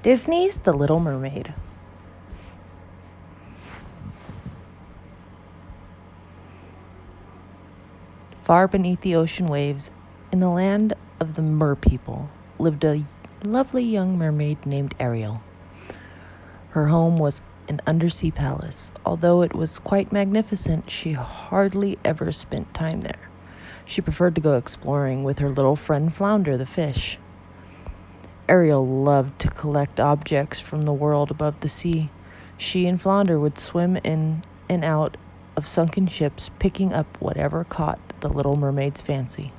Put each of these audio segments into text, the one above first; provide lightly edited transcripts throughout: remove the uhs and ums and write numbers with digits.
Disney's The Little Mermaid. Far beneath the ocean waves, in the land of the Mer people, lived a lovely young mermaid named Ariel. Her home was an undersea palace. Although it was quite magnificent, she hardly ever spent time there. She preferred to go exploring with her little friend Flounder the fish. Ariel loved to collect objects from the world above the sea. She and Flounder would swim in and out of sunken ships, picking up whatever caught the little mermaid's fancy.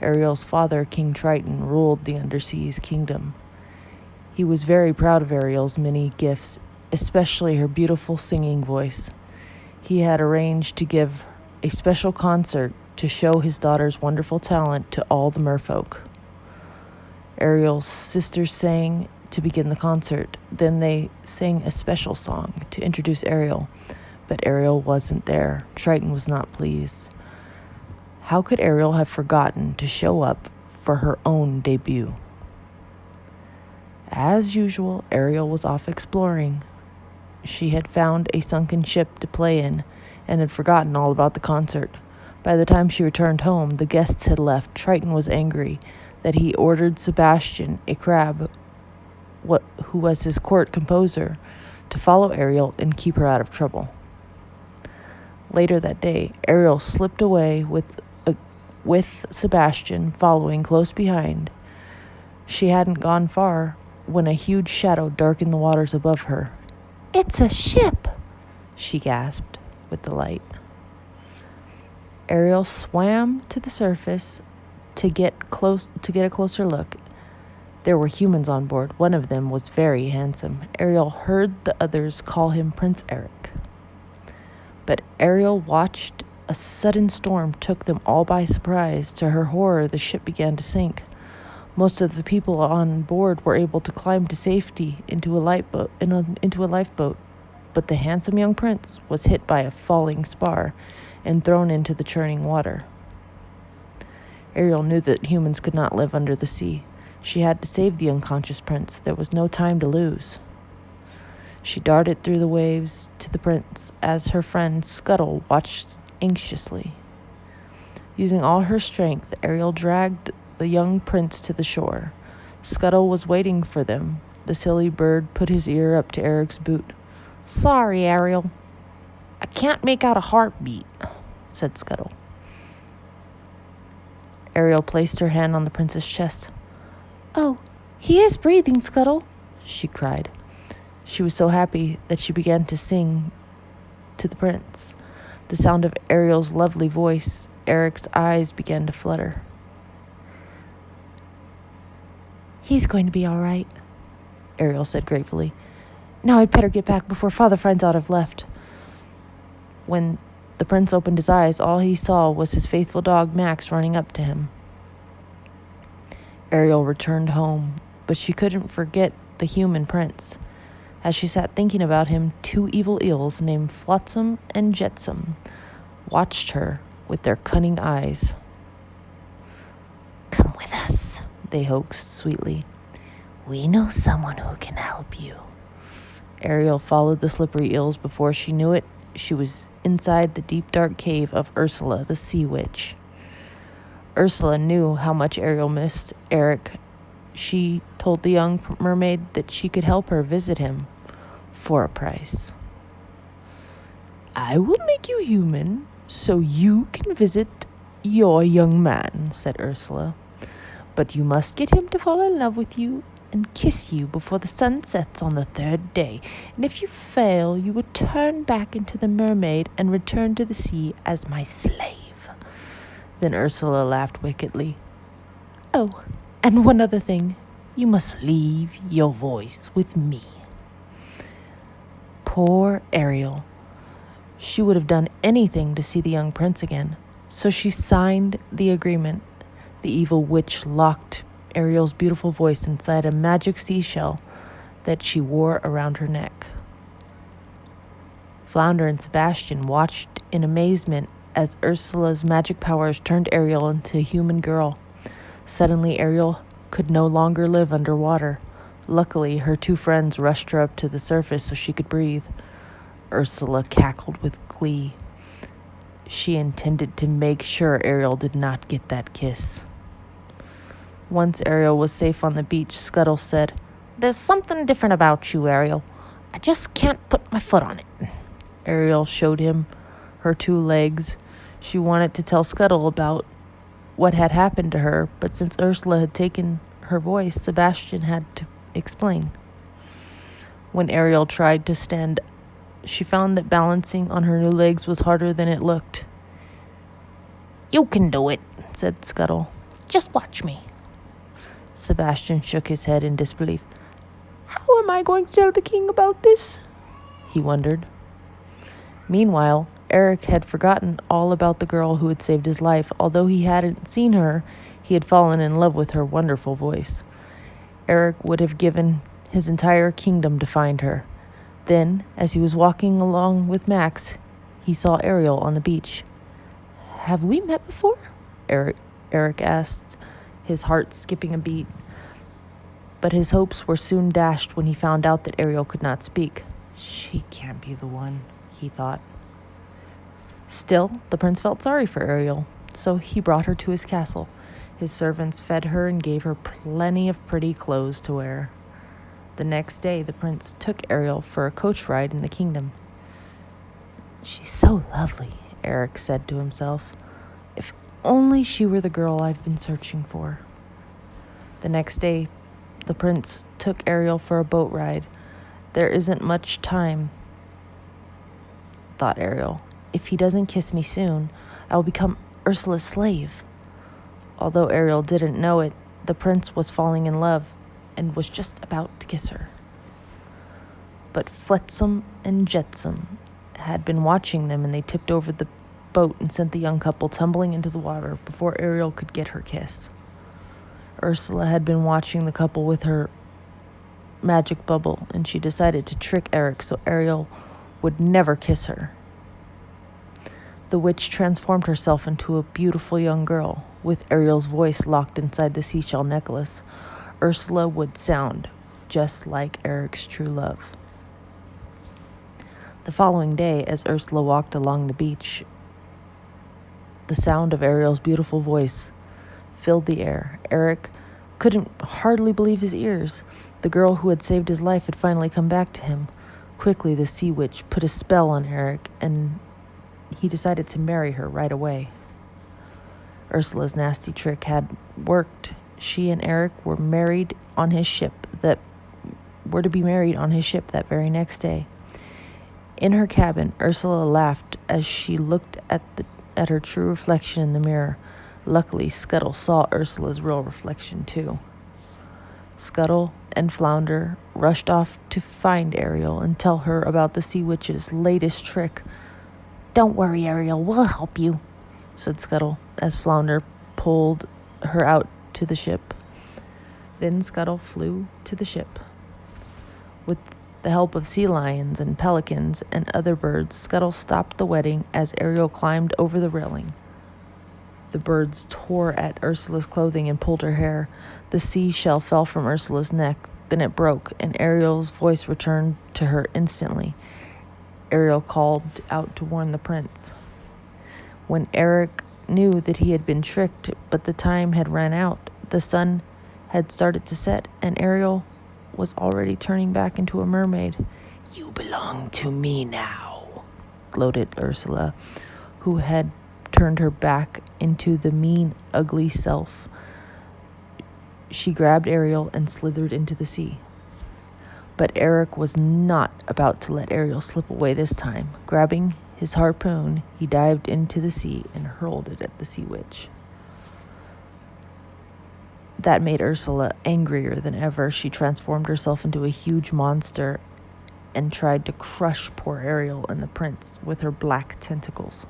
Ariel's father, King Triton, ruled the undersea's kingdom. He was very proud of Ariel's many gifts, especially her beautiful singing voice. He had arranged to give a special concert to show his daughter's wonderful talent to all the merfolk. Ariel's sisters sang to begin the concert. Then they sang a special song to introduce Ariel, but Ariel wasn't there. Triton was not pleased. How could Ariel have forgotten to show up for her own debut? As usual, Ariel was off exploring. She had found a sunken ship to play in and had forgotten all about the concert. By the time she returned home, the guests had left. Triton was angry that he ordered Sebastian, a crab, who was his court composer, to follow Ariel and keep her out of trouble. Later that day, Ariel slipped away with Sebastian following close behind. She hadn't gone far when a huge shadow darkened the waters above her. "It's a ship!" she gasped with delight. Ariel swam to the surface to get a closer look. There were humans on board. One of them was very handsome. Ariel heard the others call him Prince Erik. But Ariel watched. A sudden storm took them all by surprise. To her horror, the ship began to sink. Most of the people on board were able to climb to safety into a lifeboat, but the handsome young prince was hit by a falling spar and thrown into the churning water. Ariel knew that humans could not live under the sea. She had to save the unconscious prince. There was no time to lose. She darted through the waves to the prince as her friend Scuttle watched anxiously. Using all her strength, Ariel dragged the young prince to the shore. Scuttle was waiting for them. The silly bird put his ear up to Eric's boot. "Sorry, Ariel. I can't make out a heartbeat," said Scuttle. Ariel placed her hand on the prince's chest. "Oh, he is breathing, Scuttle," she cried. She was so happy that she began to sing to the prince. The sound of Ariel's lovely voice, Eric's eyes began to flutter. "He's going to be all right," Ariel said gratefully. "Now I'd better get back before Father finds out I've left." When the prince opened his eyes, all he saw was his faithful dog Max running up to him. Ariel returned home, but she couldn't forget the human prince. As she sat thinking about him, two evil eels named Flotsam and Jetsam watched her with their cunning eyes. "Come with us," they hoaxed sweetly. "We know someone who can help you." Ariel followed the slippery eels. Before she knew it, she was inside the deep dark cave of Ursula, the sea witch. Ursula knew how much Ariel missed Erik. She told the young mermaid that she could help her visit him for a price. "I will make you human so you can visit your young man," said Ursula. "But you must get him to fall in love with you and kiss you before the sun sets on the third day. And if you fail, you will turn back into the mermaid and return to the sea as my slave." Then Ursula laughed wickedly. "Oh, and one other thing. You must leave your voice with me." Poor Ariel. She would have done anything to see the young prince again. So she signed the agreement. The evil witch locked Ariel's beautiful voice inside a magic seashell that she wore around her neck. Flounder and Sebastian watched in amazement as Ursula's magic powers turned Ariel into a human girl. Suddenly, Ariel could no longer live underwater. Luckily, her two friends rushed her up to the surface so she could breathe. Ursula cackled with glee. She intended to make sure Ariel did not get that kiss. Once Ariel was safe on the beach, Scuttle said, "There's something different about you, Ariel. I just can't put my foot on it." Ariel showed him her two legs. She wanted to tell Scuttle about what had happened to her, but since Ursula had taken her voice, Sebastian had to explain. When Ariel tried to stand, she found that balancing on her new legs was harder than it looked. "You can do it," said Scuttle. "Just watch me." Sebastian shook his head in disbelief. "How am I going to tell the king about this?" he wondered. Meanwhile, Erik had forgotten all about the girl who had saved his life. Although he hadn't seen her, he had fallen in love with her wonderful voice. Erik would have given his entire kingdom to find her. Then, as he was walking along with Max, he saw Ariel on the beach. "Have we met before?" Erik asked, his heart skipping a beat. But his hopes were soon dashed when he found out that Ariel could not speak. "She can't be the one," he thought. Still, the prince felt sorry for Ariel, so he brought her to his castle. His servants fed her and gave her plenty of pretty clothes to wear. The next day, the prince took Ariel for a coach ride in the kingdom. "She's so lovely," Erik said to himself. "If only she were the girl I've been searching for." The next day, the prince took Ariel for a boat ride. "There isn't much time," thought Ariel. "If he doesn't kiss me soon, I will become Ursula's slave." Although Ariel didn't know it, the prince was falling in love and was just about to kiss her. But Flotsam and Jetsam had been watching them, and they tipped over the boat and sent the young couple tumbling into the water before Ariel could get her kiss. Ursula had been watching the couple with her magic bubble, and she decided to trick Erik so Ariel would never kiss her. The witch transformed herself into a beautiful young girl. With Ariel's voice locked inside the seashell necklace, Ursula would sound just like Erik's true love. The following day, as Ursula walked along the beach, the sound of Ariel's beautiful voice filled the air. Erik couldn't hardly believe his ears. The girl who had saved his life had finally come back to him. Quickly, the sea witch put a spell on Erik, and he decided to marry her right away. Ursula's nasty trick had worked. She and Erik were to be married on his ship that very next day. In her cabin, Ursula laughed as she looked at her true reflection in the mirror. Luckily, Scuttle saw Ursula's real reflection too. Scuttle and Flounder rushed off to find Ariel and tell her about the sea witch's latest trick. "Don't worry, Ariel, we'll help you," said Scuttle as Flounder pulled her out to the ship. Then Scuttle flew to the ship. With the help of sea lions and pelicans and other birds, Scuttle stopped the wedding as Ariel climbed over the railing. The birds tore at Ursula's clothing and pulled her hair. The seashell fell from Ursula's neck, then it broke, and Ariel's voice returned to her instantly. Ariel called out to warn the prince. When Erik knew that he had been tricked, but the time had run out, the sun had started to set, and Ariel was already turning back into a mermaid. "You belong to me now," gloated Ursula, who had turned her back into the mean, ugly self. She grabbed Ariel and slithered into the sea. But Erik was not about to let Ariel slip away this time. Grabbing his harpoon, he dived into the sea and hurled it at the sea witch. That made Ursula angrier than ever. She transformed herself into a huge monster and tried to crush poor Ariel and the prince with her black tentacles.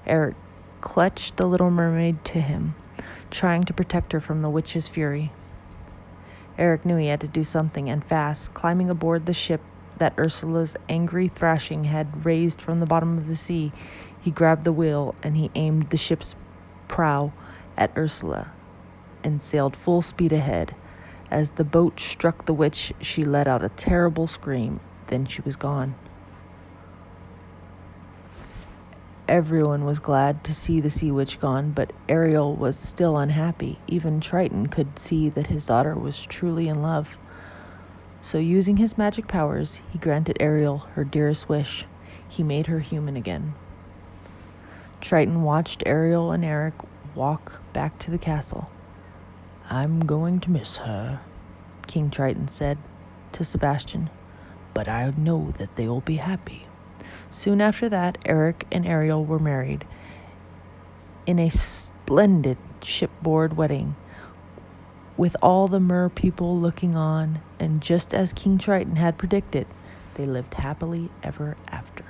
Erik clutched the Little Mermaid to him, trying to protect her from the witch's fury. Erik knew he had to do something, and fast. Climbing aboard the ship that Ursula's angry thrashing had raised from the bottom of the sea, he grabbed the wheel and he aimed the ship's prow at Ursula and sailed full speed ahead. As the boat struck the witch, she let out a terrible scream. Then she was gone. Everyone was glad to see the sea witch gone, but Ariel was still unhappy. Even Triton could see that his daughter was truly in love. So using his magic powers, he granted Ariel her dearest wish. He made her human again. Triton watched Ariel and Erik walk back to the castle. "I'm going to miss her," King Triton said to Sebastian, "but I know that they will be happy." Soon after that, Erik and Ariel were married in a splendid shipboard wedding, with all the mer people looking on, and just as King Triton had predicted, they lived happily ever after.